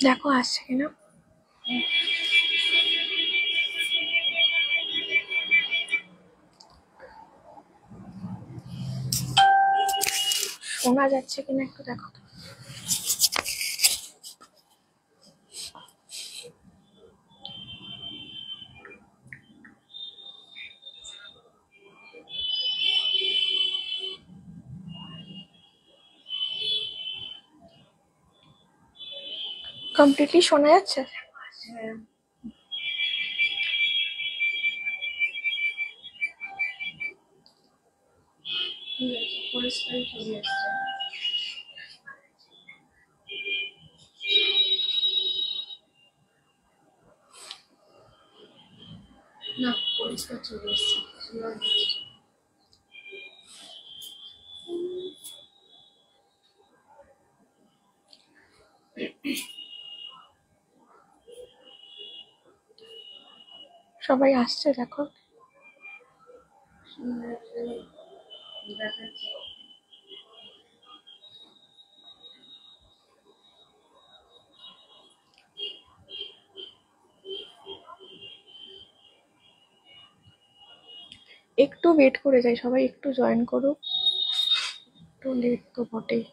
দেখো আসছে কিনা। শোনা যাচ্ছে কিনা একটু দেখো তো। কমপ্লিটলি শোনা যাচ্ছে? পরিষ্কারই চলে এসছে। না, পরিষ্কার চলে এসছে। সবাই আসছে দেখো। দেখাচ্ছি। একটু ওয়েট করে যাই, সবাই একটু জয়েন করুক। একটু লেট তো বটেই।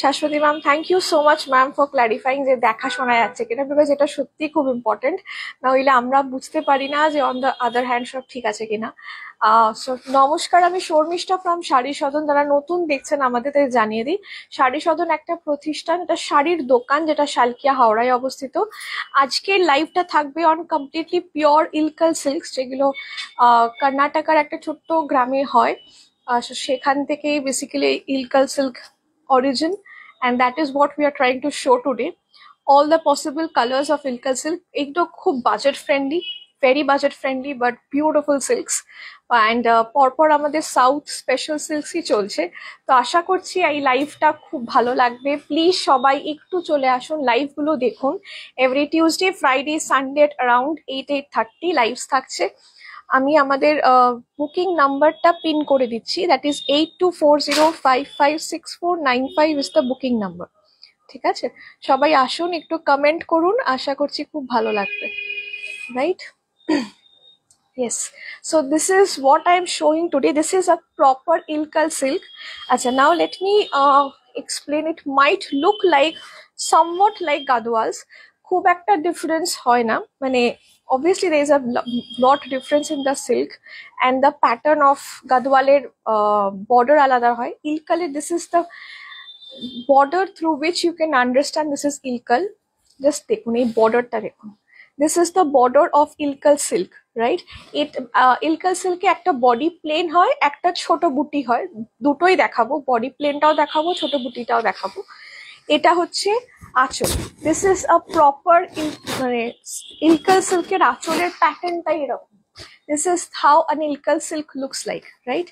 Shashwati ma'am, thank you so much ma'am for clarifying যে দেখা শোনা যাচ্ছে কিনা, বিকজ এটা সত্যি খুব ইম্পর্টেন্ট। না হইলে আমরা বুঝতে পারি না যে অন দ্য আদার হ্যান্ড সব ঠিক আছে কিনা। নমস্কার, আমি শর্মিষ্ঠা ফ্রম শাড়ি সদন। যারা নতুন দেখছেন আমাদের তাদের জানিয়ে দিই, শাড়ি সদন একটা প্রতিষ্ঠান, এটা শাড়ির দোকান যেটা শালকিয়া হাওড়ায় অবস্থিত। আজকের লাইভটা থাকবে অন কমপ্লিটলি পিওর ইলকাল সিল্কস, যেগুলো কর্ণাটকার একটা ছোট্ট গ্রামে হয়। সেখান থেকেই basically Ilkal silk origin, and that is what we are trying to show today. All the possible colors of Ilka silk, ekto khub budget friendly, very budget friendly but beautiful silks. And পরপর আমাদের south special সিল্কসই চলছে। তো আশা করছি এই লাইভটা খুব ভালো লাগবে। প্লিজ সবাই একটু চলে আসুন, লাইভগুলো দেখুন। Every Tuesday, Friday, Sunday around 8-8:30 lives থাকছে। আমি আমাদের বুকিং নাম্বারটা পিন করে দিচ্ছি, that is 8240556495 is the booking number. ঠিক আছে, সবাই আসুন, একটু কমেন্ট করুন, আশা করছি খুব ভালো লাগবে, right? Yes, so this is what I am showing today. This is a proper Ilkal silk. Acha, now let me explain. It might look like somewhat like Gadwal's. খুব একটা ডিফারেন্স হয় না, মানে obviously there is a lot difference in the silk and the pattern of Gadwal-এর border আলাদা হয়। Ilkal-এর this is the border through which you can understand this is Ilkal. Just দেখুন এই বর্ডারটা দেখুন, this is the border of Ilkal silk, right? Ilkal silk এ একটা body plain হয়, একটা ছোট বুটি হয়, দুটোই দেখাবো, বডি প্লেনটাও দেখাবো, ছোট বুটিটাও দেখাবো। এটা হচ্ছে আঁচল। দিস ইজ আ প্রপার মানে ইলকাল সিল্কের আঁচলের প্যাটার্নটাই এরকম। This is how an Ilkal silk looks like, right?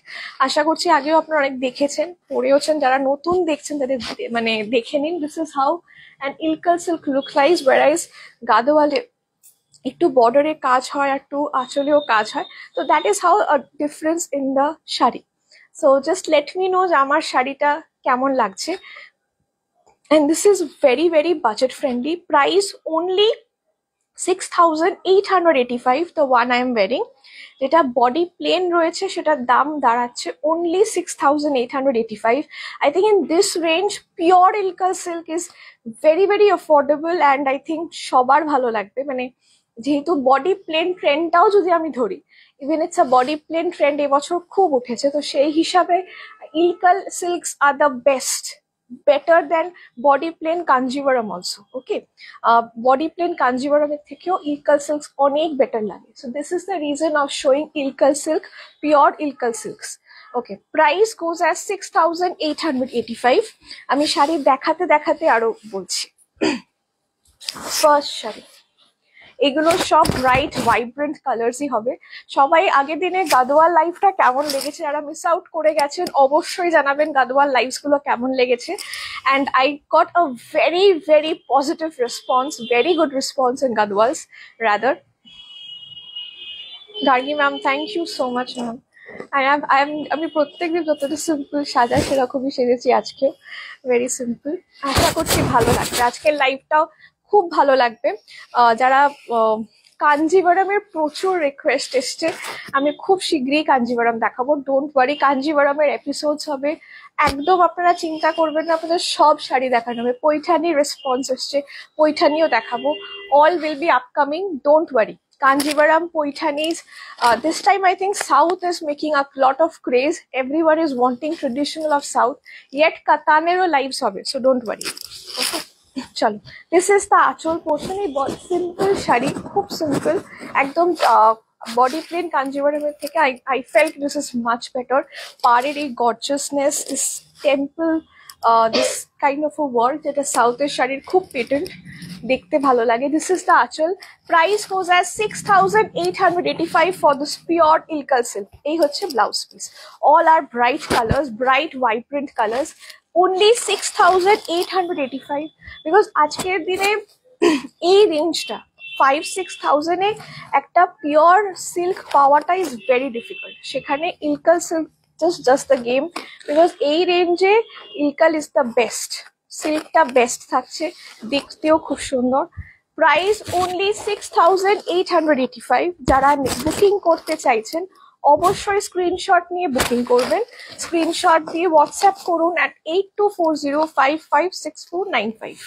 আশা করছি আগেও আপনারা অনেক দেখেছেন, পড়েওছেন। যারা নতুন দেখছেন তাদের মানে দেখে নিন, this is how an Ilkal silk look like, whereas গাদোয়ালে একটু বর্ডারে কাজ হয়, একটু আঁচলেও কাজ হয়। তো that is how a difference in the sari. So just let me know যে আমার শাড়িটা কেমন লাগছে। And this is very very budget friendly, price only 6885, the one I am wearing. যেটা বডি প্লেন রয়েছে সেটার দাম দাঁড়াচ্ছে only 6885. I think in this range pure Ilkal silk is very very affordable and I think সবার ভালো লাগবে। মানে যেহেতু বডি প্লেন ট্রেন্ডটাও যদি আমি ধরি, even it's a body plain trend এবছর খুব উঠেছে, তো সেই হিসাবে Ilkal silks are the best, better than body plain Kanjivaram also. Okay, body plain Kanjivaram এর থেকেও Ilkal silks অনেক better লাগে। So this is the reason of showing Ilkal silk, pure Ilkal silks. Okay, price goes as 6885. আমি শাড়ি দেখাতে দেখাতে আরো বলছি। First sari, এগুলো সব ব্রাইট ভাইব্রেন্ট কালার্সই হবে। সবাই আগের দিনে গাদোয়াল লাইভটা কেমন লেগেছে, যারা মিস আউট করে গেছেন অবশ্যই জানাবেন গাদোয়াল লাইভস গুলো কেমন লেগেছে। And I got a very very positive response, very good response in Gadwals rather. Gargi ma'am, thank you so much ma'am. আমি প্রত্যেকদিন যতটা সিম্পল সাজাই সেরকমই সেজেছি আজকেও, ভেরি সিম্পল। আশা করছি ভালো লাগবে, আজকের লাইভটাও খুব ভালো লাগবে। যারা কাঞ্জিভারামের প্রচুর রিকোয়েস্ট এসছে, আমি খুব শীঘ্রই কাঞ্জিভারাম দেখাবো, ডোন্ট ওয়ারি। কাঞ্জিভারামের এপিসোডস হবে, একদম আপনারা চিন্তা করবেন না, আপনাদের সব শাড়ি দেখানো হবে। পৈঠানি রেসপন্স এসছে, পৈঠানিও দেখাবো, all will be upcoming, don't worry. Kanjivaram, Poithanis. This time I think South is making a lot of craze. Everyone is wanting traditional of South. Yet Katanero lives of it, so don't worry. Okay. Chalo. This is the achol portion. A simple shari, খুব simple. একদম body plain Kanjivaram থেকে I felt this is much better. Pared এই gorgeousness, this temple, this kind of a world যেটা সাউথের শাড়ির খুব patent, দেখতে ভালো লাগে। This is the achal. Price goes as 6,885 for this pure ilkal silk. এই হচ্ছে blouse piece. All are bright colors, bright vibrant colors. Only 6,885 because আজকের দিনে এই রেঞ্জটা 5-6,000 এ একটা পিওর সিল্ক পাওয়াটা ইজ ভেরি ডিফিকাল্ট। সেখানে Ilkal silk just the game because এই রেঞ্জে ইলকাল ইজ দ্য বেস্ট, সিল্কটা বেস্ট থাকছে, দেখতেও খুব সুন্দর। Price only 6,885। যারা বুকিং করতে চাইছেন অবশ্যই স্ক্রিনশট নিয়ে বুকিং করবেন, স্ক্রিনশট দিয়ে হোয়াটসঅ্যাপ করুন at 8240556495।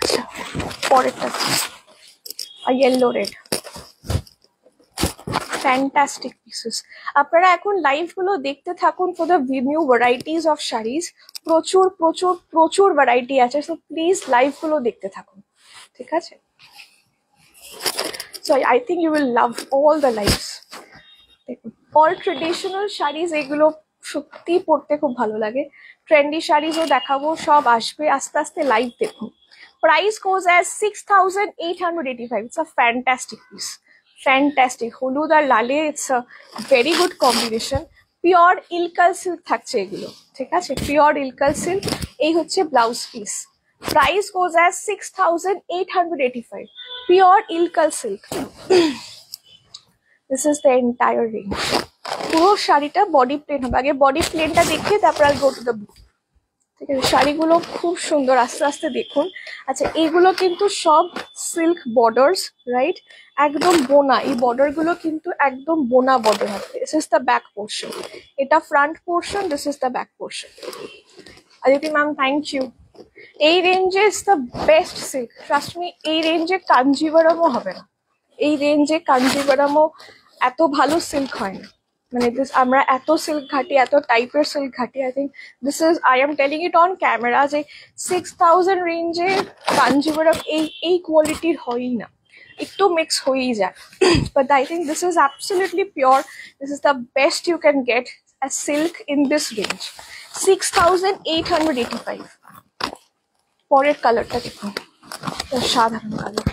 আচ্ছা, পরেরটা ইয়েলো রেড, ফ্যান্টাস্টিক পিসেস। আপনারা এখন লাইভ গুলো দেখতে থাকুন for the new varieties of saris. প্রচুর প্রচুর প্রচুর ভ্যারাইটি আছে, সো প্লিজ লাইভ গুলো দেখতে থাকুন, ঠিক আছে? So I think you will love all the lives. দেখুন অল ট্রেডিশনাল শাড়িজ, এগুলো সত্যি পরতে খুব ভালো লাগে। ট্রেন্ডি শাড়িজও দেখাবো, সব আসবে আস্তে আস্তে, লাইভ দেখুন। Price goes as 6,885. It's a fantastic piece. Fantastic, হলুদ আর লালে it's a very good combination. Pure Ilkal silk থাকছে এগুলো, ঠিক আছে? Pure Ilkal silk. এই হচ্ছে blouse piece. Price goes as 6,885, pure Ilkal silk. This is the entire range. পুরো শাড়িটা বডি প্লেন হবে, আগে বডি প্লেনটা দেখিয়ে তারপর I go to the book, ঠিক আছে? শাড়িগুলো খুব সুন্দর, আস্তে আস্তে দেখুন। আচ্ছা, এইগুলো কিন্তু সব সিল্ক বর্ডার্স, রাইট? একদম বোনা, এই বর্ডার গুলো কিন্তু একদম বোনা বর্ডার হবে। This is the back portion, এটা front portion, this is the back portion. Aditi ma'am, thank you. এই রেঞ্জে is the best silk, trust me. এই রেঞ্জে কাঞ্জিভারামও হবে না, এই রেঞ্জে কাঞ্জিভারামও এত ভালো সিল্ক হয় না। মানে দিস, আমরা এত সিল্ক ঘাটি, এত টাইপের সিল্ক ঘাটি। I think this is, I am telling it on camera, যে 6,000 রেঞ্জে কাঞ্জিভারাম এই কোয়ালিটির হয়ই না, একটু মিক্স হয়েই যায়। But I think this is absolutely pure, this is the best you can get as silk in this range. 6,885। পরের কালারটা দেখুন, সাধারণ colour,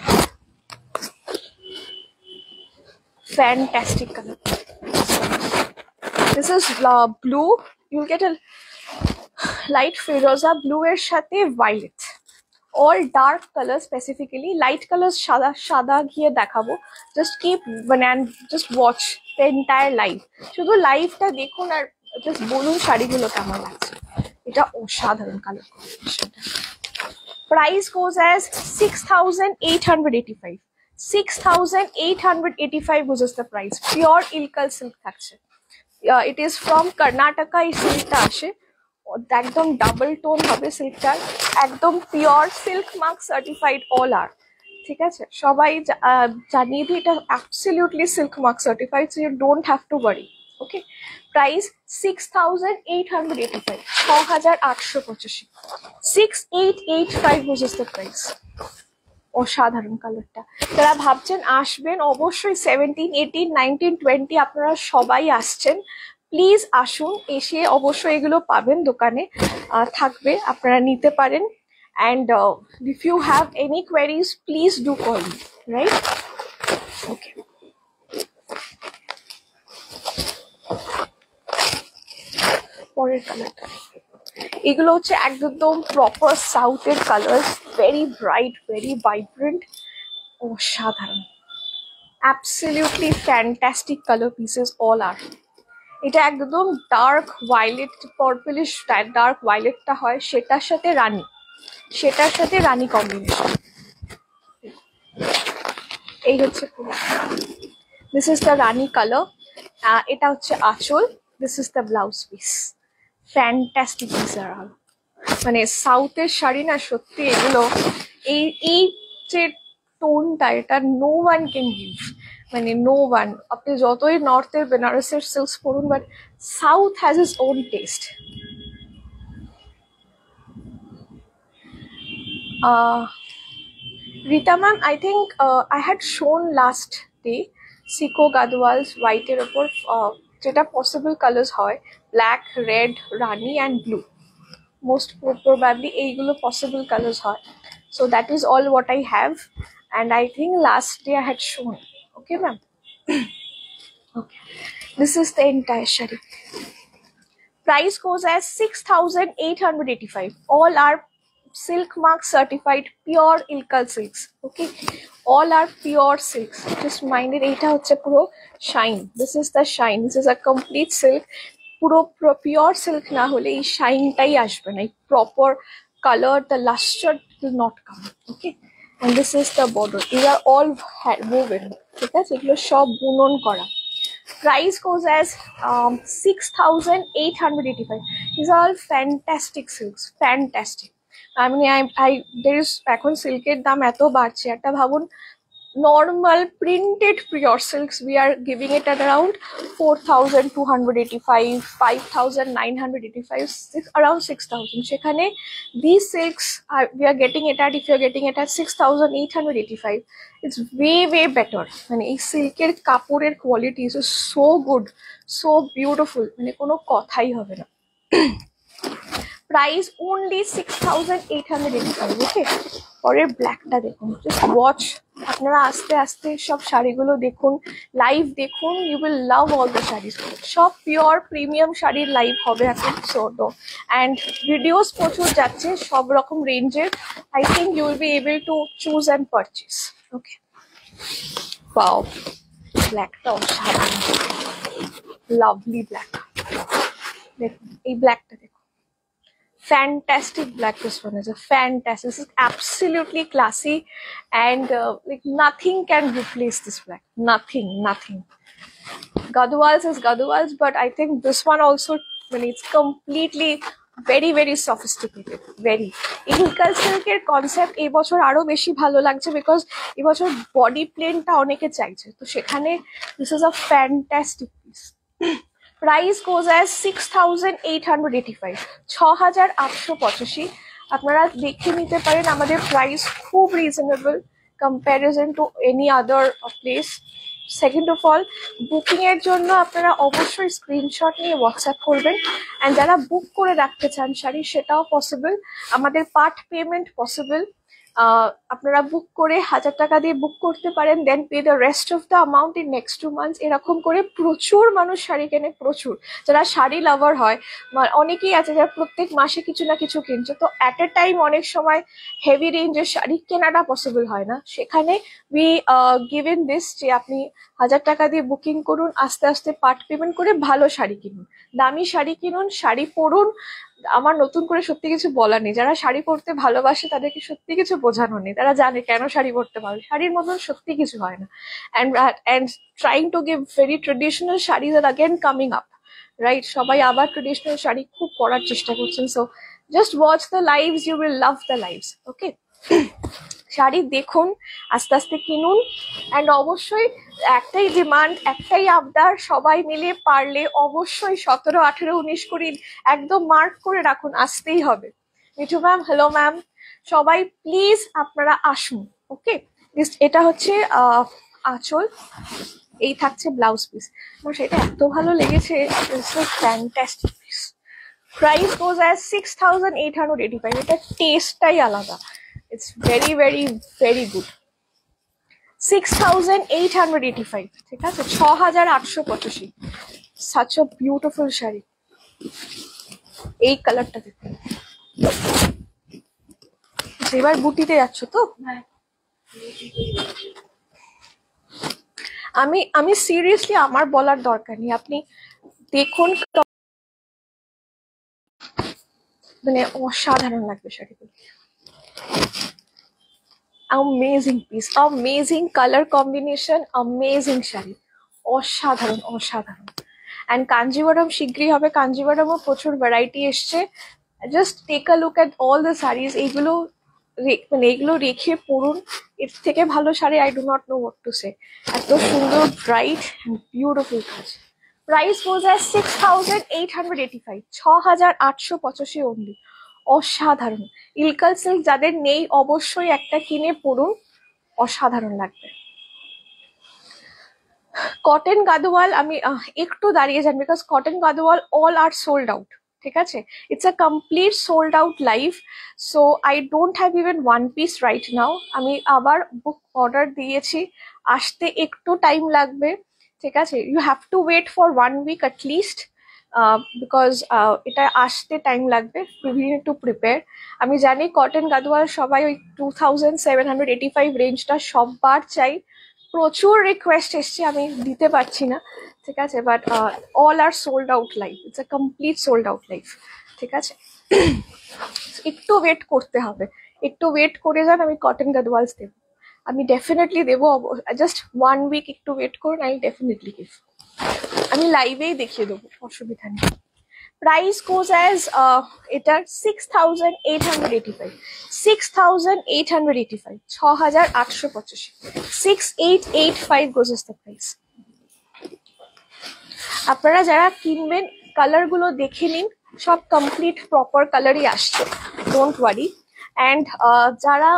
fantastic color. This is blue. You'll get a light firoza blue এর সাথে violet. All dark colors, specifically light colors সাদা গিয়ে দেখাবো। Just keep and just watch the entire live. শুধু লাইভটা দেখুন আর জাস্ট বলুন শাড়িগুলো কেমন লাগছে। এটা অসাধারণ কালার কম্বিনেশনটা। Price goes as 6,885. 6,885 was the price. Pure ilkal silk থাকছে। It is from Karnataka, এই সিল্কটা আসে, একদম ডাবল টোন হবে সিল্কটার, একদম pure silk mark certified all are, ঠিক আছে? সবাই জানিয়ে দিই এটা absolutely silk mark certified, so you don't have to worry. Okay, price 6,885, 6,885। 6,885 was the price. অসাধারণ কালারটা। যারা ভাবছেন আসবেন, অবশ্যই 17, 18, 19, 20 আপনারা সবাই আসছেন, প্লিজ আসুন, এসে অবশ্যই এগুলো পাবেন, দোকানে থাকবে, আপনারা নিতে পারেন। And if you have any queries please do call me. right? Okay. পরের কালারটা এগুলো হচ্ছে একদম প্রপার সাউথের colours, very bright, very vibrant, অসাধারণ, absolutely fantastic colour pieces all are. এটা একদম ডার্ক ভায়োলেট, পার্পলিশ ডার্ক ভায়োলেটটা হয় সেটার সাথে রানী কম্বিনেশন। এই হচ্ছে this is the rani colour, এটা হচ্ছে আঁচল, this is the blouse piece. Fantastic piece are all. মানে সাউথের শাড়ি না সত্যি এগুলো, এই যে টোনটা, এটা নো ওয়ান ক্যান গিভ, মানে নো ওয়ান। আপনি যতই নর্থের বেনারসের সিল্কস পরুন, but south has is own taste. Rita ma'am, I think I had shown last day Siko Gadwal's white এর উপর যেটা পসিবল কালার্স হয়, black, red, Rani and blue. Most probably এইগুলো possible colors হয়। So that is all what I have, and I think last day I had shown. Okay ma'am. Okay, this is the entire shari. Price goes as 6,885. All are silk mark certified pure Ilkal silks. Okay, all are pure silks. Just mind it, এটা হচ্ছে পুরো shine. This is the shine. This is a complete silk. পুরো pure silk না হলে এই শাইনটাই আসবে না, এই proper colour, the লাস্টার will not come. Okay, and this is the border. These are all woven, ঠিক আছে, এগুলো সব বুনন করা। Price goes as 6,885. These are all fantastic silks, fantastic. I mean, there is এখন সিল্কের দাম এত বাড়ছে, একটা ভাবুন normal printed pure silks we are giving it at around 4,285, 5,985, around 6,000. সেখানে these silks we are getting it at, if you are getting it at 6,885, it's way better. মানে এই সিল্কের কাপড়ের quality is so good, so beautiful, মানে কোনো কথাই হবে না। Price only 6,885. Okay, পরের ব্ল্যাকটা দেখুন, জাস্ট ওয়াচ। আপনারা আস্তে আস্তে সব শাড়িগুলো দেখুন, লাইভ দেখুন, you will love all the saris. সব পিওর প্রিমিয়াম শাড়ির লাইভ হবে এখন, সো অ্যান্ড ভিডিওস প্রচুর যাচ্ছে সব রকম রেঞ্জের। I think you will be able to choose and purchase. Okay, wow, ব্ল্যাকটা অসাধারণ, লাভলি ব্ল্যাক। দেখুন এই ব্ল্যাকটা দেখুন, fantastic black. This one is a fantastic, this is absolutely classy, and like nothing can replace this black, nothing. Gadwal's is Gadwal's, but I think this one also, when it's completely very sophisticated, very Ilkal silk-এর concept এই বছর আরো বেশি ভালো লাগছে, because এই বছর body প্লেনটা অনেকে চাইছে, তো সেখানে this is a fantastic piece. Price goes as 6,885, 6,885। আপনারা দেখে নিতে পারেন, আমাদের প্রাইস খুব reasonable comparison to any other place. Second of all, booking এর জন্য আপনারা অবশ্যই স্ক্রিনশট নিয়ে হোয়াটসঅ্যাপ করবেন, অ্যান্ড যারা বুক করে রাখতে চান শাড়ি সেটাও পসিবল, আমাদের পার্ট পেমেন্ট পসিবল। আপনারা বুক করে 1,000 টাকা দিয়ে বুক করতে পারেন, then pay the rest of the amount in next 2 months। এরকম করে প্রচুর মানুষ শাড়ি কেনে, প্রচুর, যারা শাড়ি লাভার হয়, অনেকেই আছে যারা প্রত্যেক মাসে কিছু না কিছু কিনছে, তো অ্যাট এ টাইম অনেক সময় হেভি রেঞ্জের শাড়ি কেনাটা পসিবল হয় না। সেখানে উই গিভেন দিস, যে আপনি 1,000 টাকা দিয়ে বুকিং করুন, আস্তে আস্তে পার্ট পেমেন্ট করে ভালো শাড়ি কিনুন, দামি শাড়ি কিনুন, শাড়ি পরুন। আমার নতুন করে সত্যি কিছু বলার নেই, যারা শাড়ি পরতে ভালোবাসে তাদেরকে সত্যি কিছু বোঝানো নেই, তারা জানে কেন শাড়ি পরতে ভালো, শাড়ির মতন সত্যি কিছু হয় না। and trying to give very traditional saris are again coming up, right? সবাই আবার ট্রেডিশনাল শাড়ি খুব পরার চেষ্টা করছেন, so just watch the lives, you will love the lives. Okay, শাড়ি দেখুন, আস্তে আস্তে কিনুন, অ্যান্ড অবশ্যই একটাই ডিমান্ড, একটাই আবদার, সবাই মিলে পারলে অবশ্যই 17, 18, 19 করে একদম মার্ক করে রাখুন, আসতেই হবে। মিঠু ম্যাম, হ্যালো ম্যাম, সবাই প্লিজ আপনারা আসুন। ওকে, এটা হচ্ছে আঁচল, এই থাকছে ব্লাউজ পিস। আমার সেটা এত ভালো লেগেছে, fantastic piece. Price goes as 6,885। এটা টেস্টটাই আলাদা, it's very good. 6885, ঠিক আছে, 6885। such a beautiful sari. এই কালারটা দেখুন। এবার বুটিতে যাচ্ছ তো? আমি সিরিয়াসলি, আমার বলার দরকার নেই, আপনি দেখুন, মানে অসাধারণ লাগবে শাড়িগুলো। Amazing piece, amazing colour combination, amazing sari, অসাধারণ অসাধারণ। অ্যান্ড কাঞ্জিভারম শীঘ্রই হবে, কাঞ্জিভারমও প্রচুর ভ্যারাইটি এসছে। Just take a look at all the saris. এইগুলো মানে এগুলো রেখে পড়ুন, এর থেকে ভালো sari I do not know what to say. এত সুন্দর ব্রাইট অ্যান্ড বিউটিফুল কাজ। Price goes as 6885, 6885 only. অসাধারণ। ইলকাল সিল্ক যাদের নেই অবশ্যই একটা কিনে পড়ুন, অসাধারণ লাগবে। কটন গাদোয়াল আমি একটু দাঁড়িয়ে যান, because cotton Gadwal all are sold out, ঠিক আছে, it's a complete sold out live. So I don't have even one piece right now. আমি আবার বুক অর্ডার দিয়েছি, আসতে একটু টাইম লাগবে, ঠিক আছে। You have to wait for 1 week at least, because এটা আসতে টাইম লাগবে, উই নিড টু প্রিপেয়ার। আমি জানি কটন গাদোয়াল সবাই ওই 2785 রেঞ্জটা সববার চাই, প্রচুর রিকোয়েস্ট এসছে, আমি দিতে পারছি না, ঠিক আছে, but all are sold out live, it's a complete sold out live, ঠিক আছে। একটু ওয়েট করতে হবে, একটু ওয়েট করে যান, আমি কটন গাদওয়ালস দেবো, আমি ডেফিনেটলি দেবো। জাস্ট 1 week একটু ওয়েট করুন, আই ডেফিনেটলি গিভ। আমি লাইভেই দেখিয়ে দেবো, অসুবিধা নেই। প্রাইস গোজ অ্যাজ এটার 6885, 6885, 6885, 6885 গোজ ইজ দ্য প্রাইস। আপনারা যারা কিনবেন কালার গুলো দেখে নিন, সব কমপ্লিট প্রপার কালারই আসছে, ডোন্ট ওয়ারি। অ্যান্ড যারা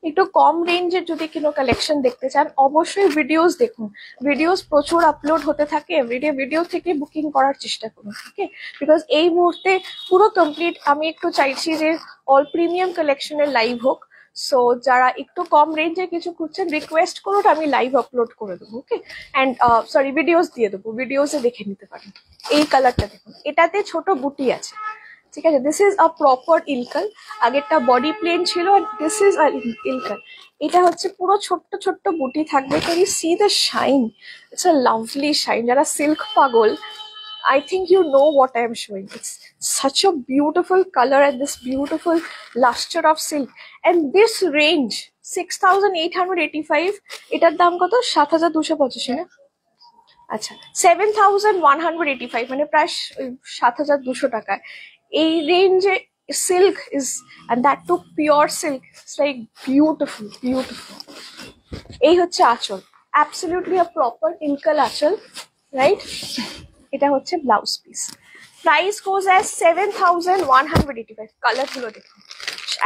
একটু কম রেঞ্জের যদি কোনো কালেকশন দেখতে চান, অবশ্যই ভিডিওস দেখুন, ভিডিওস প্রচুর আপলোড হতে থাকে এভরিডে, ভিডিও থেকে বুকিং করার চেষ্টা করুন, ওকে, বিকজ এই মুহূর্তে পুরো কমপ্লিট আমি একটু চাইছি যে অল প্রিমিয়াম কালেকশনের লাইভ হোক। সো যারা একটু কম রেঞ্জে কিছু খুঁজছেন রিকোয়েস্ট করুন, আমি লাইভ আপলোড করে দেবো, ওকে। অ্যান্ড সরি, ভিডিওস দিয়ে দেবো, ভিডিওসে দেখে নিতে পারেন। এই কালারটা দেখুন, এটাতে ছোট বুটি আছে, ঠিক আছে, this is a proper Ilkal. আগেরটা বডি প্লেন ছিল, দিস ইজ আ ইলকাল। এটা হচ্ছে পুরো ছোট্ট ছোট্ট বুটি থাকবে। Can you see the shine? It's a lovely shine. যারা সিল্ক পাগল, I think you know what I am showing. It's such a beautiful color and this beautiful luster of silk. And this range, 6885, এটার দাম কত? 7285 না? আচ্ছা, 7185, মানে প্রায় 7200 টাকায় এই রেঞ্জে silk is, and that too pure silk, it's like beautiful, beautiful. এই হচ্ছে আঁচল, absolutely a proper ইলকাল আঁচল, রাইট? এটা হচ্ছে blouse piece. Price goes as 7185। Colour গুলো দেখুন,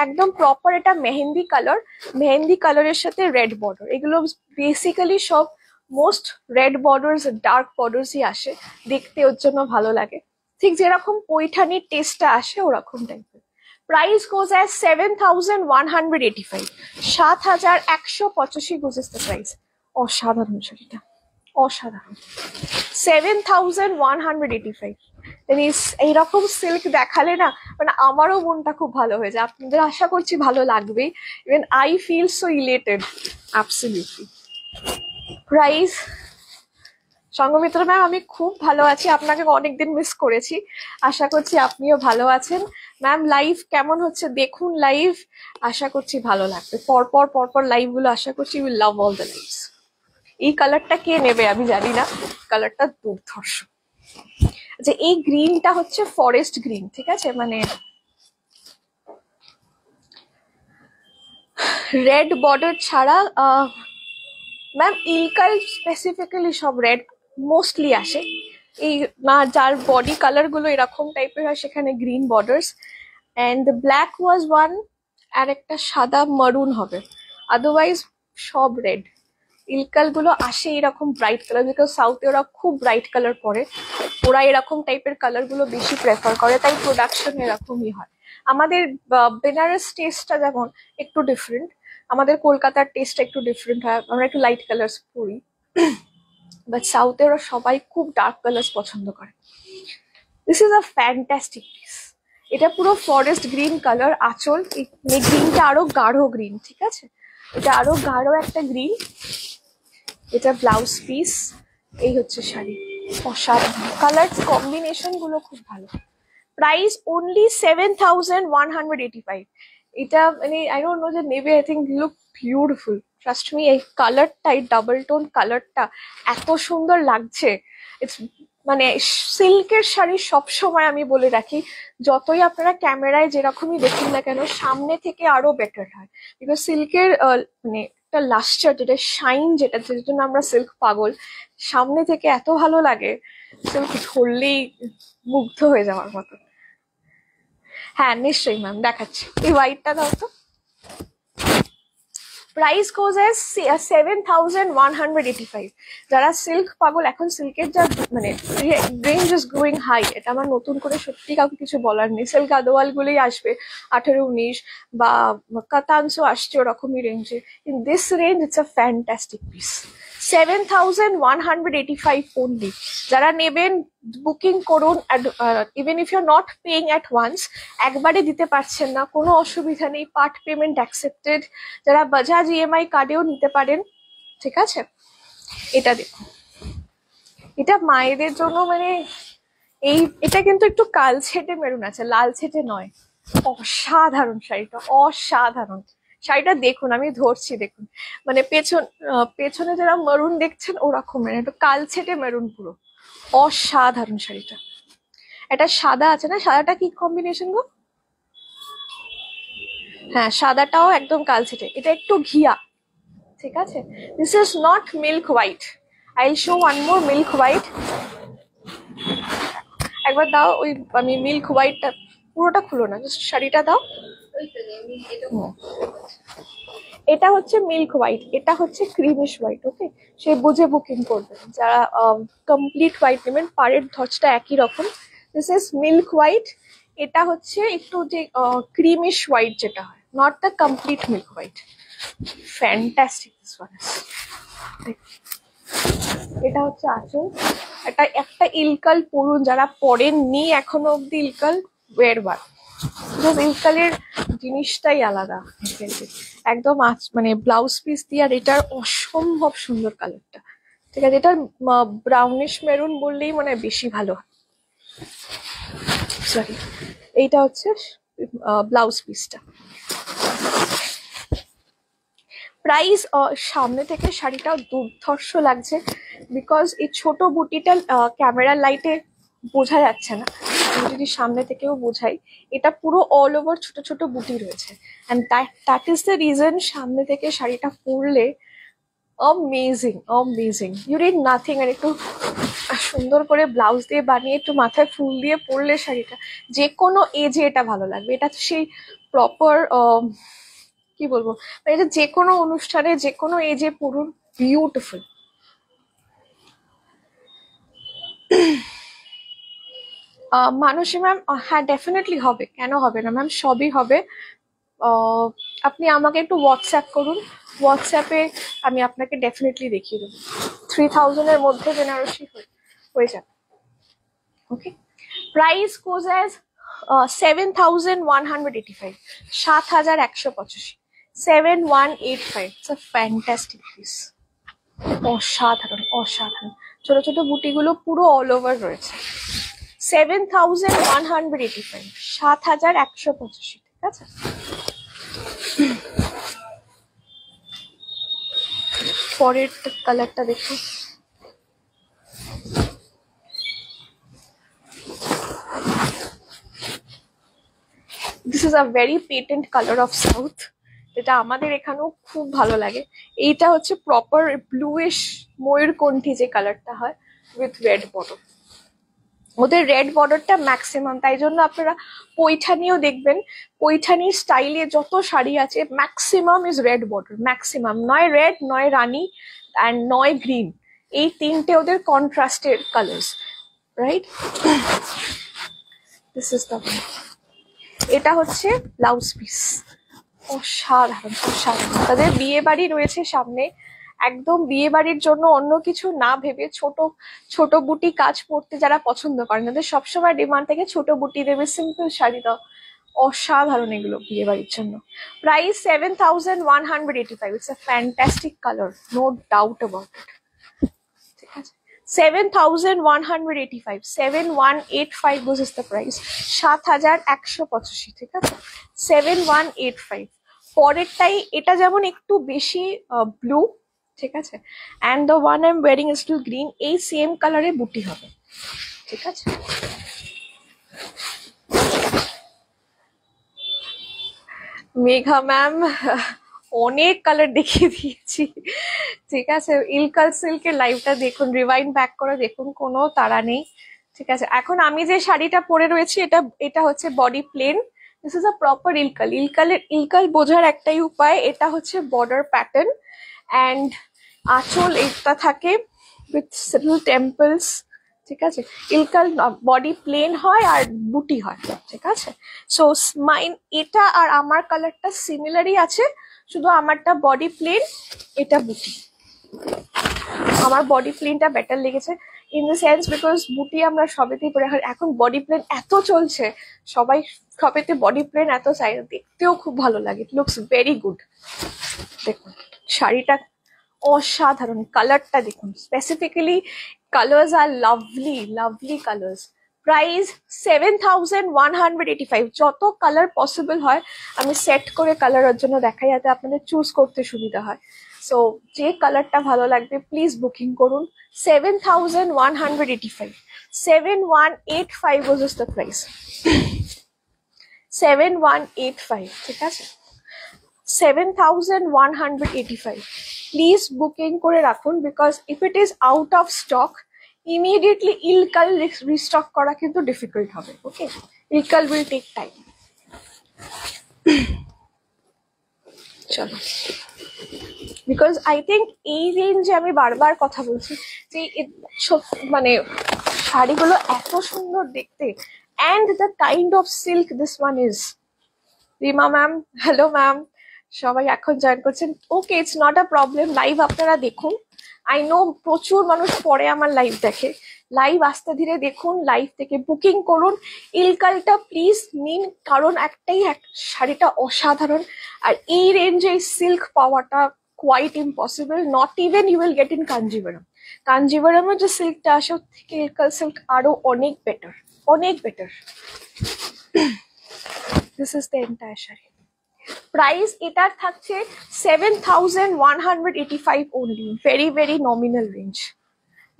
একদম প্রপার, এটা মেহেন্দি কালার, মেহেন্দি কালারের সাথে রেড বর্ডার। এগুলো বেসিক্যালি সব মোস্ট রেড বর্ডার্স, ডার্ক বর্ডার্সই আসে, দেখতে ওর জন্য ভালো লাগে, ঠিক যেরকম পৈঠানির টেস্টটা আসে ওরকম টাইপের। Price goes as 7185, 7185 goes is the price. অসাধারণ শাড়িটা, অসাধারণ। 7185। এইরকম সিল্ক দেখালে না, মানে আমারও মনটা খুব ভালো হয়ে যায়, আপনাদের আশা করছি ভালো লাগবে। Even I feel so elated, absolutely. Price, Sanghamitra ma'am আমি খুব ভালো আছি, আপনাকে অনেকদিন মিস করেছি, আশা করছি আপনিও ভালো আছেন। ম্যাম লাইভ কেমন হচ্ছে দেখুন, লাইভ আশা করছি ভালো লাগবে, পরপর পরপর লাইভ গুলো আশা করছি will love all the lives. এই কালারটা কে নেবে আমি জানি না, কালারটা দুর্ধর্ষ। আচ্ছা, এই গ্রিনটা হচ্ছে ফরেস্ট গ্রিন, ঠিক আছে, মানে রেড বর্ডার ছাড়া। ম্যাম ইলকাল স্পেসিফিক্যালি সব রেড মোস্টলি আসে, এই না যার বডি কালার গুলো এরকম টাইপের হয় সেখানে green borders, and black was one, আর একটা সাদা মারুন হবে, আদারওয়াইজ সব রেড। ইলকাল গুলো আসে এরকম ব্রাইট কালার, বিকজ সাউথে ওরা খুব ব্রাইট কালার পরে, ওরা এরকম টাইপের কালার গুলো বেশি প্রেফার করে, তাই প্রোডাকশন এরকমই হয়। আমাদের বেনারস টেস্টটা যেমন একটু ডিফারেন্ট, আমাদের কলকাতার টেস্টটা একটু ডিফারেন্ট হয়, আমরা একটু লাইট কালার্স পরি, বাট সাউথের ওরা সবাই খুব ডার্ক কালার্স পছন্দ করে। This is a fantastic piece. এটা পুরো ফরেস্ট গ্রিন কালার আঁচল, এই গ্রিনটা আরো গাঢ় গ্রিন, ঠিক আছে, এটা আরো গাঢ় একটা গ্রিন। এটা ব্লাউজ পিস, এই হচ্ছে শাড়ি, অসাধারণ কালার কম্বিনেশন গুলো খুব ভালো। Price only 7,185। এটা মানে আই ডোন্ট নো যে নেবে, I think look beautiful, trust me. এই কালারটা, এই ডাবল টোন কালারটা এত সুন্দর লাগছে। ইটস মানে সিল্কের শাড়ি সবসময় আমি বলে রাখি, যতই আপনারা ক্যামেরায় যেরকমই দেখুন না কেন, সামনে থেকে আরো বেটার হয়। বিকজ সিল্কের মানে একটা লাস্টার, যেটা শাইন, যেটা যেটার জন্য আমরা সিল্ক পাগল, সামনে থেকে এত ভালো লাগে, সিল্ক ধরলেই মুগ্ধ হয়ে যাওয়ার মতো। হ্যাঁ নিশ্চয়ই ম্যাম, দেখাচ্ছি। এই হোয়াইটটা দাও তো। প্রাইস গোজ এস 7,185। যারা সিল্ক পাগল, এখন সিল্কের যা মানে রেঞ্জ ইজ গ্রোয়িং হাই, এটা আমার নতুন করে সত্যি কাউকে কিছু বলার নেই। সিল্ক গাদোয়াল গুলোই আসবে 18-19, বা কাতানসও আসছে ওরকমই রেঞ্জে। In this range it's a fantastic piece. 7,185 only। যারা নেবেন বুকিং করুন, even if you are not paying at once, একবারে দিতে পারছেন না কোনো অসুবিধা নেই, পার্ট পেমেন্ট অ্যাকসেপ্টেড। যারা বাজাজ ইএমআই কার্ডেও নিতে পারেন, ঠিক আছে। এটা দেখুন, এটা মায়েদের জন্য, মানে এটা কিন্তু একটু কালছেটে মেরুন আছে, লাল ছেটে নয়। অসাধারণ শাড়িটা, অসাধারণ শাড়িটা দেখুন, আমি ধরছি দেখুন, মানে পেছনে যারা মেরুন দেখছেন ওরকমের একটু কালছেটে মেরুন পুরো, অসাধারণ শাড়িটা। এটা সাদা আছে না, সাদাটা কি কম্বিনেশন গো? হ্যাঁ সাদাটাও একদম কালছেটে, এটা একটু ঘিয়া, ঠিক আছে। This is not milk white, I will show one more milk white. একবার দাও ওই, আমি মিল্ক হোয়াইটটা পুরোটা খুলো না, জাস্ট শাড়িটা দাও। এটা হচ্ছে মিল্ক হোয়াইট, এটা হচ্ছে ক্রিমিশ হোয়াইট। ওকে, সে বুঝে বুকিং করবেন। যারা কমপ্লিট হোয়াইট নেবেন, পাড়ের ধচটা একই রকম। This is milk white. এটা হচ্ছে একটু যে ক্রিমিশ হোয়াইট যেটা হয়, not the complete milk white. Fantastic this one is. এটা হচ্ছে আঁচল। এটা একটা ইলকাল পরুন, যারা পরেননি এখনো অব্দি ইলকাল, ওয়ের ওয়ান। ইলকালের জিনিসটাই আলাদা, একদম মানে ব্লাউজ পিস দিয়ে। আর এটার অসম্ভব সুন্দর কালারটা, ঠিক আছে। এটা ব্রাউনিশ মেরুন বললেই মানে বেশি ভালো হয়। সরি, এইটা হচ্ছে ব্লাউজ পিসটা। প্রাইস সামনে থেকে শাড়িটা দুর্ধর্ষ লাগছে, বিকজ এই ছোট বুটিটা ক্যামেরার লাইটে বোঝা যাচ্ছে না, আমি যদি সামনে থেকেও বোঝাই, এটা পুরো অল ওভার ছোট ছোট বুটি রয়েছে। And that is the reason সামনে থেকে শাড়িটা পরলে amazing, amazing, you need nothing. আর একটু সুন্দর করে ব্লাউজ দিয়ে বানিয়ে একটু মাথায় ফুল দিয়ে পরলে শাড়িটা যে কোনো এজে এটা ভালো লাগবে। এটা তো সেই প্রপার কি বলবো, এটা যে কোনো অনুষ্ঠানে যে কোনো এজে পরুন, বিউটিফুল। মানসী ম্যাম, হ্যাঁ ডেফিনেটলি হবে, কেন হবে না ম্যাম, সবই হবে। আপনি আমাকে একটু হোয়াটসঅ্যাপ করুন, হোয়াটসঅ্যাপে আমি আপনাকে ডেফিনেটলি দেখিয়ে দেবো। 3,000-এর মধ্যে বেনারসি হয়ে যাবে। Okay, price goes as 7,185, 7,185, 7,185। It's a fantastic piece, অসাধারণ অসাধারণ। ছোট ছোট বুটিগুলো পুরো অল ওভার রয়েছে। 7,185, 7,185, ঠিক আছে। পরের কালারটা দেখো, this is a very patent colour of south, যেটা আমাদের এখানেও খুব ভালো লাগে। এইটা হচ্ছে প্রপার ব্লুইশ ময়ূরকণ্ঠী যে কালারটা হয়, উইথ রেড বর্ডার। ওদের রেড বর্ডারটা ম্যাক্সিমাম, তাই জন্য আপনারা পৈঠানিও দেখবেন, পৈঠানির স্টাইলে যত শাড়ি আছে maximum is red border, maximum. নয় রেড, নয় রানী, অ্যান্ড নয় গ্রিন, এই তিনটে ওদের contrasted colours, right. This is the one. এটা হচ্ছে ব্লাউজ পিস, অসাধারণ অসাধারণ। তাদের বিয়ে বাড়ি রয়েছে সামনে, একদম বিয়ে বাড়ির জন্য অন্য কিছু না ভেবে ছোট ছোট বুটি কাজ পরতে যারা পছন্দ করেন, তাদের সবসময় ডিমান্ড থেকে ছোট বুটি দেবে, সিম্পল শাড়ি দাও। অসাধারণ এগুলো বিয়ে বাড়ির জন্য। Price 7,185। It's a fantastic colour, no doubt about it. ঠিক আছে, 7,185, 7,185 দিস ইজ দ্য প্রাইস, 7,185। ঠিক আছে, 7,185। পরেরটাই, এটা যেমন একটু বেশি ব্লু, ঠিক আছে, and the one I am wearing is too green, এই সেম কালারে বুটি হবে। ঠিক আছে, মেঘা ম্যাম অনেক কালার দেখিয়ে দিয়েছি। ঠিক আছে, ইলকাল সিল্কের লাইভটা দেখুন, রিভাইন্ড ব্যাক করে দেখুন, কোনো তাড়া নেই। ঠিক আছে, এখন আমি যে শাড়িটা পরে রয়েছি এটা হচ্ছে body plain. This is a proper Ilkal. Ilkal বোঝার একটাই উপায়, এটা হচ্ছে বর্ডার প্যাটার্ন, অ্যান্ড আঁচল এটা থাকে উইথ লিটল টেম্পলস। ঠিক আছে, ইলকাল বডি প্লেন হয় আর বুটি হয়। ঠিক আছে, সো মাইন এটা আর আমার কালারটা সিমিলারই আছে, শুধু আমারটা বডি প্লেন, এটা বুটি। আমার বডি প্লেনটা বেটার লেগেছে ইন দ্য সেন্স বিকজ বুটি আমরা সবেতেই পরে, এখন বডি প্লেন এত চলছে, সবাই সবেতে বডি প্লেন এত চাই, দেখতেও খুব ভালো লাগে, ইট লুকস ভেরি গুড। দেখুন শাড়িটা অসাধারণ, কালারটা দেখুন, স্পেসিফিক্যালি কালার্স আর লাভলি লাভলি কালার্স। প্রাইস 7,185। যত কালার পসিবল হয় আমি সেট করে কালারের জন্য দেখাই, যাতে আপনাদের চুজ করতে সুবিধা হয়। সো যে কালারটা ভালো লাগবে প্লিজ বুকিং করুন। 7,185, 7,185 was the price, 7,185। ঠিক আছে, 7,185। প্লিজ বুকিং করে রাখুন, because if it is out of stock immediately Ilkal restock করা কিন্তু ডিফিকাল্ট হবে। ওকে, ইলকাল উইল টেক টাইম। চলো, বিকজ আই থিঙ্ক এই রেঞ্জে আমি বারবার কথা বলছি যে মানে শাড়িগুলো এত সুন্দর দেখতে, and the kind of silk this one is. Rima ma'am, hello ma'am, সবাই এখন জয়েন করছেন। Okay, it's not a problem, live আপনারা দেখুন। আই নো প্রচুর মানুষ পরে আমার লাইভ দেখে, লাইভ আস্তে ধীরে দেখুন, লাইভ থেকে বুকিং করুন। ইলকালটা প্লিজ নিন, কারণ একটাই, শাড়িটা অসাধারণ, আর এই রেঞ্জে সিল্ক পাওয়াটা quite impossible, not even you will get in Kanjivaram. কাঞ্জিভারামের যে সিল্কটা আসে ওর থেকে ইলকাল সিল্ক আরো অনেক বেটার, অনেক better. This is the entire sari. Price এটার থাকছে 7,185 only, very very nominal range.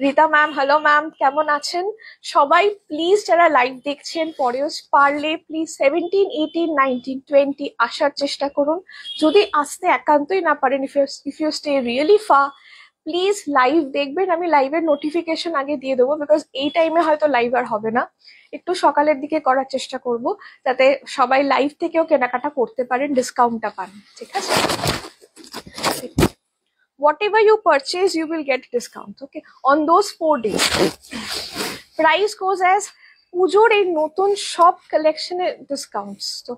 Rita ma'am, hello ma'am, কেমন আছেন সবাই? প্লিজ যারা লাইভ দেখছেন পরেও পারলে প্লিজ 17, 18, 19, 20 আসার চেষ্টা করুন। যদি আসতে একান্তই না পারেন, if you stay really far, please live দেখবেন। আমি লাইভের নোটিফিকেশন আগে দিয়ে দেবো, বিকজ এই টাইমে হয়তো লাইভ আর হবে না, একটু সকালের দিকে করার চেষ্টা করব, যাতে সবাই লাইভ থেকেও কেনাকাটা করতে পারেন, ডিসকাউন্টটা পান। ঠিক আছে, whatever you purchase you will get discount, okay, on those 4 days. Price goes as পুজোর এই নতুন সব কালেকশনে ডিসকাউন্টস। তো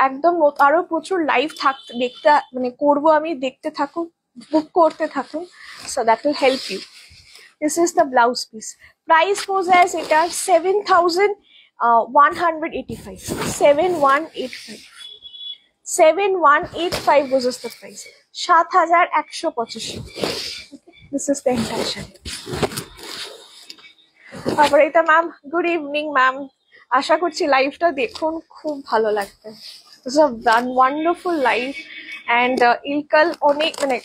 একদম আরো প্রচুর লাইভ দেখতে মানে করবো আমি, দেখতে থাকুন, বুক করতে থাকুন, so that will help you. This is the blouse piece. Price goes as এটা 7,185, 7,185, 7,185 was the price, 7,185। This is the entire sari. Aparajita ma'am, good evening ma'am, আশা করছি লাইভটা দেখুন, খুব ভালো লাগবে। This is a wonderful live, and Ilkal অনেক, মানে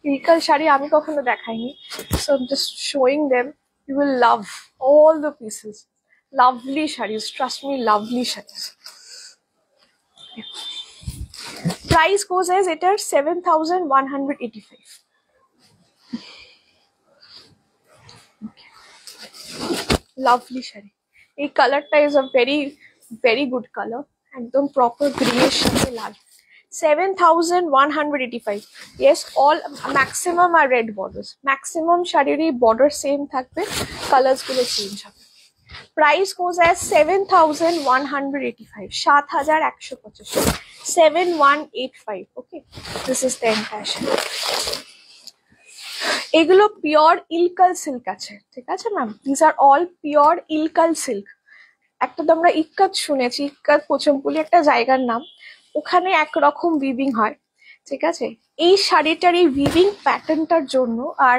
ইলকাল শাড়ি আমি কখনো দেখাইনি, so I'm just showing them. You will love all the pieces, lovely saris, trust me, lovely saris. Price goes as it is 7,185. Lovely sari, এই কালারটা is a very very good colour, একদম proper গ্রিনের সাথে লাল। 7,185। Yes, all maximum are red borders, maximum শাড়িরই border same থাকবে, colours গুলো change হবে। Price goes as 7,185. 7,185. 7,185. Okay. This is the entire sari. এগুলো পিওর ইলকাল সিল্ক আছে, ঠিক আছে ma'am? This are all pure Ilkal silk. একটা তো আমরা ইক্কাত শুনেছি, ইক্কাত পোচমপুলি একটা জায়গার নাম, ওখানে একরকম উইভিং হয়, ঠিক আছে? এই শাড়িটার এই উইভিং প্যাটার্নটার জন্য আর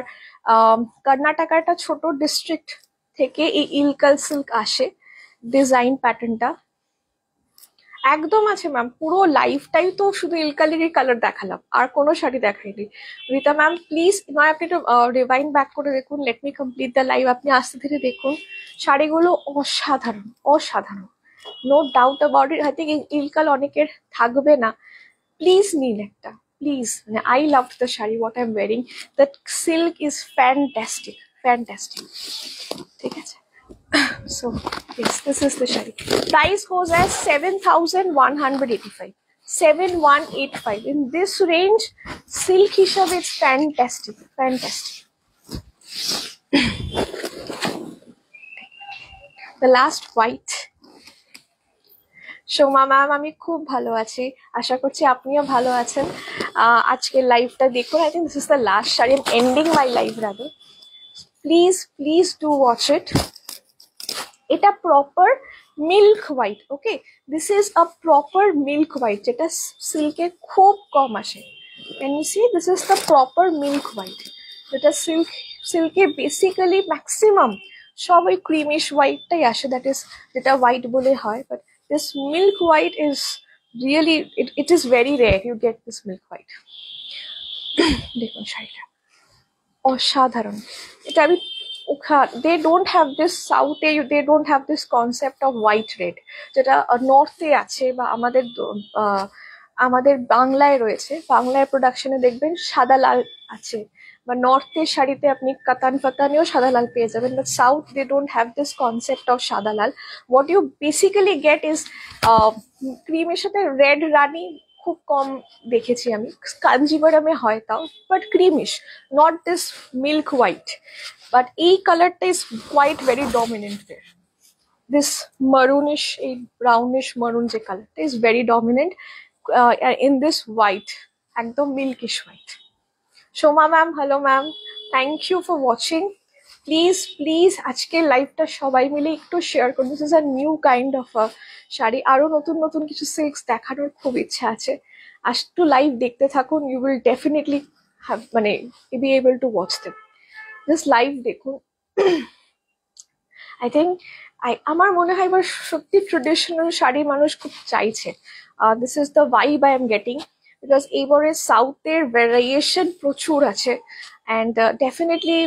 কর্ণাটকার একটা ছোট ডিস্ট্রিক্ট থেকে এই ইলকাল সিল্ক আসে, ডিজাইন প্যাটার্নটা একদম আছে ম্যাম। পুরো লাইফটাই তো শুধু ইলকালেরই কালার দেখালাম, আর কোনো শাড়ি দেখাইনি। রীতা ম্যাম প্লিজ নয় আপনি একটু রিভাইন্ড ব্যাক করে দেখুন, let me complete the live. আপনি আস্তে ধীরে দেখুন, শাড়িগুলো অসাধারণ অসাধারণ, নো ডাউট অ্যাবাউট ইট। হয়তো ইলকাল অনেকের থাকবে না, প্লিজ নিন একটা, প্লিজ। মানে I love the sari, what I am wiring, that silk is fantastic fantastic, ঠিক আছে? So yes, this is the shari. Price goes as 7,185. 7,185. In this range, silk hishab is fantastic, fantastic. The last white. Soma ma'am আমি খুব ভালো আছি, আশা করছি আপনিও ভালো আছেন। আজকের লাইভটা দেখুন, I think this is the last sari. I am ending my live rather. Please please do watch it. এটা proper milk white, okay? This is a proper milk white, যেটা সিল্কে খুব কম আসে। Can you see? This is the proper milk white, যেটা সিল্কে basically maximum সব ওই ক্রিমিশ হোয়াইটটাই আসে, দ্যাট ইজ যেটা হোয়াইট বলে হয়। But this milk white is really, it is very rare you get this milk white. দেখুন শাড়িটা অসাধারণ। এটা আমি they don't have this south A, they don't have this concept of white red, যেটা নর্থে আছে বা আমাদের বাংলায় রয়েছে। বাংলায় প্রোডাকশনে দেখবেন সাদা লাল আছে, বা নর্থের শাড়িতে আপনি কাতান ফাতানেও সাদা লাল পেয়ে যাবেন, but south they don't have this concept of সাদা লাল। What you basically get is ক্রিমের সাথে রেড রানি খুব কম দেখেছি আমি, কাঞ্জিভারামে হয় তাও, but creamish, not this milk white. But এই কালারটা is quite very dominant there. This maroonish, এই brownish maroon যে কালারটা is very dominant in this white, একদম milkish white. Soma ma'am, hello ma'am, thank you for watching. Please please আজকের লাইভটা সবাই মিলে একটু শেয়ার করুন। This is a new kind of sari, আরো নতুন নতুন কিছু সিল্কস দেখানোর খুব ইচ্ছা আছে। একটু লাইভ দেখতে থাকুন, ইউ উইল ডেফিনেটলি হ্যাভ মানে B able to watch them. Just live দেখুন। আই থিঙ্ক আমার মনে হয় এবার সত্যি ট্রেডিশনাল শাড়ি মানুষ খুব চাইছে। This is the vibe I am getting, because এইবারে সাউথের ভ্যারিয়েশন প্রচুর আছে, অ্যান্ড ডেফিনেটলি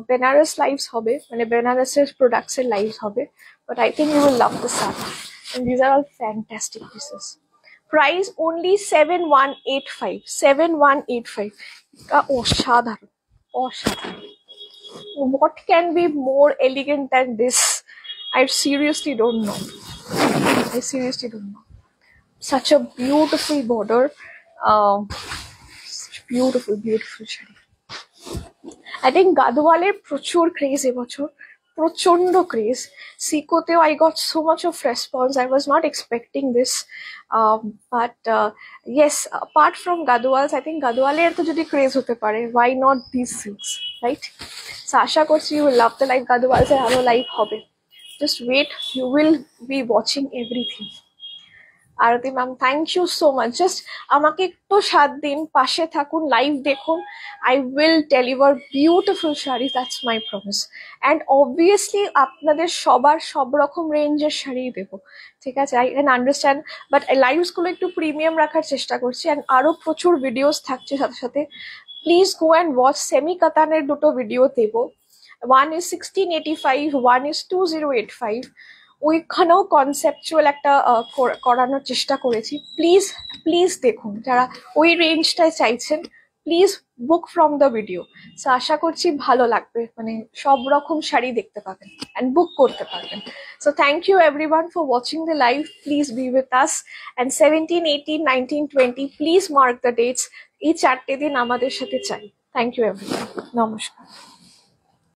বেনারস লাইভস হবে, মানে বেনারসের প্রোডাক্টসের লাইভস হবে। But I think you will love the sari, and these are all fantastic pieces. Price only 7,185. 7,185. অসাধারণ অসাধারণ। What can be more elegant than this? I seriously don't know. I seriously don't know. Such a beautiful border. Beautiful, beautiful shade. I think Gadwaleর প্রচুর craze এবছর, প্রচন্ড craze. Sikoতেও I got so much of response. I was not expecting this. But yes, apart from Gadwals, I think Gadwaleর তো যদি craze হতে পারে, why not these silks, right? So আশা করছি you will love the live. Gadwals এর আরো live হবে, just wait, you will be watching everything. Aarti ma'am, thank you so much. Just আমাকে একটু 7 দিন পাশে থাকুন, লাইভ দেখুন, I will deliver beautiful sari, that's my promise. And obviously আপনাদের সবার সব রকম রেঞ্জের শাড়ি দেবো, ঠিক আছে? আই ক্যান আন্ডারস্ট্যান্ড, বাট লাইভসগুলো একটু প্রিমিয়াম রাখার চেষ্টা করছি, অ্যান্ড আরও প্রচুর ভিডিওস থাকছে সাথে সাথে। Please go and watch. Semi কাতানের দুটো ভিডিও দেবো, ওয়ান ইজ 1685, ওয়ান ইজ 2085। ওইখানেও কনসেপচুয়াল একটা করানোর চেষ্টা করেছি। প্লিজ প্লিজ দেখুন, যারা ওই রেঞ্জটায় চাইছেন, please book from the video. So আশা করছি ভালো লাগবে, মানে সব রকম শাড়ি দেখতে পাবেন অ্যান্ড বুক করতে পারবেন। So thank you everyone for watching the live. Please be with us, and 17, 18, 19, 20 please mark the dates. এই 4টে দিন আমাদের সাথে চাই। থ্যাংক ইউ এভরিওয়ান, নমস্কার।